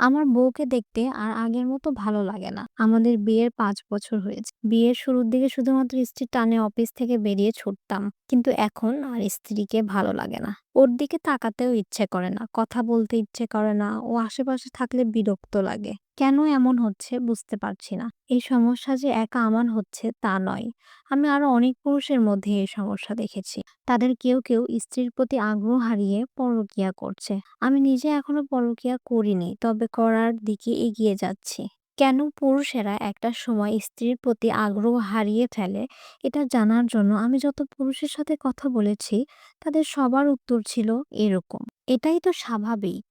আমার বউকে দেখতে আর আগের মতো ভালো লাগে না। আমাদের বিয়ের ৫ বছর হয়েছে। বিয়ের শুরুর দিকে শুধুমাত্র স্ত্রীর টানে অফিস থেকে বেরিয়ে ছুটতাম। কিন্তু এখন আর স্ত্রীকে ভালো লাগে না। ওর দিকে তাকাতেও ইচ্ছে করে না, কথা বলতে ইচ্ছে করে না, ও আশেপাশে থাকলে বিরক্ত লাগে। কেন এমন হচ্ছে বুঝতে পারছি না। এই সমস্যা যে একা আমার হচ্ছে তা নয়। আমি আরো অনেক পুরুষের মধ্যে এই সমস্যা দেখেছি। তাদের কেউ স্ত্রীর প্রতি আগ্রহ হারিয়ে পরকীয়া করছে। আমি নিজে এখনো পরকীয়া করিনি, তবে করার দিকে এগিয়ে যাচ্ছি। কেন পুরুষেরা একটা সময় স্ত্রীর প্রতি আগ্রহ হারিয়ে ফেলে, এটা জানার জন্য আমি যত পুরুষের সাথে কথা বলেছি, তাদের সবার উত্তর ছিল এরকম: এটাই তো স্বাভাবিক।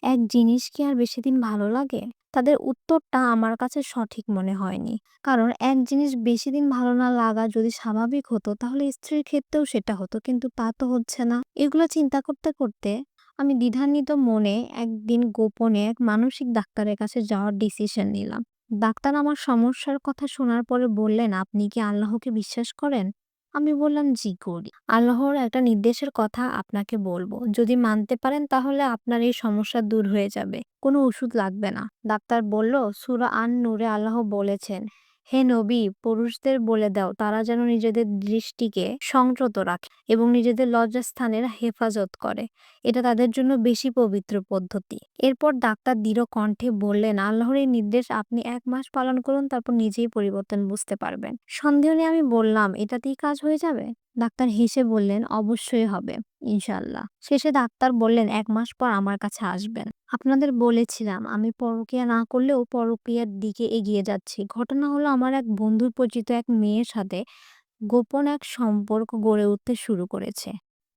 এক জিনিস কি আর বেশিদিন ভালো লাগে? তাদের উত্তরটা আমার কাছে সঠিক মনে হয়নি। কারণ এক জিনিস বেশিদিন ভালো না লাগা যদি স্বাভাবিক হতো, তাহলে স্ত্রীর ক্ষেত্রেও সেটা হতো। কিন্তু তা তো হচ্ছে না। এগুলো চিন্তা করতে আমি দ্বিধান্বিত মনে একদিন গোপনে এক মানসিক ডাক্তারের কাছে যাওয়ার ডিসিশন নিলাম। ডাক্তার আমার সমস্যার কথা শোনার পরে বললেন, আপনি কি আল্লাহকে বিশ্বাস করেন? আমি বললাম, জি করি। আল্লাহর একটা নির্দেশের কথা আপনাকে বলবো, যদি মানতে পারেন তাহলে আপনার এই সমস্যা দূর হয়ে যাবে, কোনো ওষুধ লাগবে না। ডাক্তার বলল, সূরা আন নূরে আল্লাহ বলেছেন, হে নবী, পুরুষদের বলে দাও তারা যেন নিজেদের দৃষ্টিকে সংযত রাখে এবং নিজেদের লজ্জাস্থানের হেফাজত করে। এটা তাদের জন্য বেশি পবিত্র পদ্ধতি। এরপর ডাক্তার দৃঢ় কণ্ঠে বললেন, আল্লাহর এই নির্দেশ আপনি ১ মাস পালন করুন, তারপর নিজেই পরিবর্তন বুঝতে পারবেন। সন্দেহ নিয়ে আমি বললাম, এটাতেই কাজ হয়ে যাবে? ডাক্তার হেসে বললেন, অবশ্যই হবে, ইনশাআল্লাহ। শেষে ডাক্তার বললেন, ১ মাস পর আমার কাছে আসবেন। আপনাদের বলেছিলাম আমি পরকীয়া না করলেও পরকীয়ার দিকে এগিয়ে যাচ্ছি। ঘটনা হলো, আমার এক বন্ধুর পরিচিত এক মেয়ের সাথে গোপন এক সম্পর্ক গড়ে উঠতে শুরু করেছে।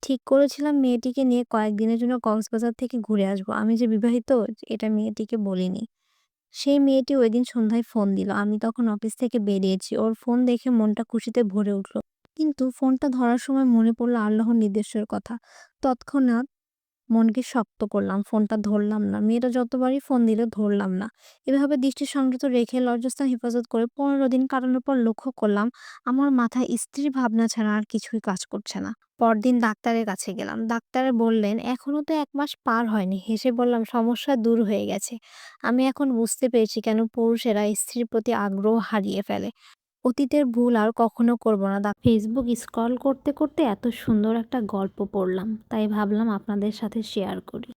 ঠিক করেছিলাম মেয়েটিকে নিয়ে কয়েকদিনের জন্য কক্সবাজার থেকে ঘুরে আসবো। আমি যে বিবাহিত, এটা মেয়েটিকে বলিনি। সেই মেয়েটি ওইদিন সন্ধ্যায় ফোন দিল। আমি তখন অফিস থেকে বেরিয়েছি। ওর ফোন দেখে মনটা খুশিতে ভরে উঠল। কিন্তু ফোনটা ধরার সময় মনে পড়ল আল্লাহর নির্দেশের কথা। তৎক্ষণাৎ মনকে শক্ত করলাম, ফোনটা ধরলাম না। মেয়েটা যতবারই ফোন দিল ধরলাম না। এভাবে দৃষ্টি সংযত রেখে লজ্জাস্থান হেফাজত করে ১৫ দিন কাটানোর পর লক্ষ্য করলাম আমার মাথায় স্ত্রীর ভাবনা ছাড়া আর কিছুই কাজ করছে না। পরদিন ডাক্তারের কাছে গেলাম। ডাক্তার বললেন, এখনো তো ১ মাস পার হয়নি। হেসে বললাম, সমস্যা দূর হয়ে গেছে। আমি এখন বুঝতে পেরেছি কেন পুরুষেরা স্ত্রীর প্রতি আগ্রহ হারিয়ে ফেলে। অতীতের ভুল আর কখনো করব না। ফেসবুক স্ক্রল করতে এত সুন্দর একটা গল্প পড়লাম, তাই ভাবলাম আপনাদের সাথে শেয়ার করি।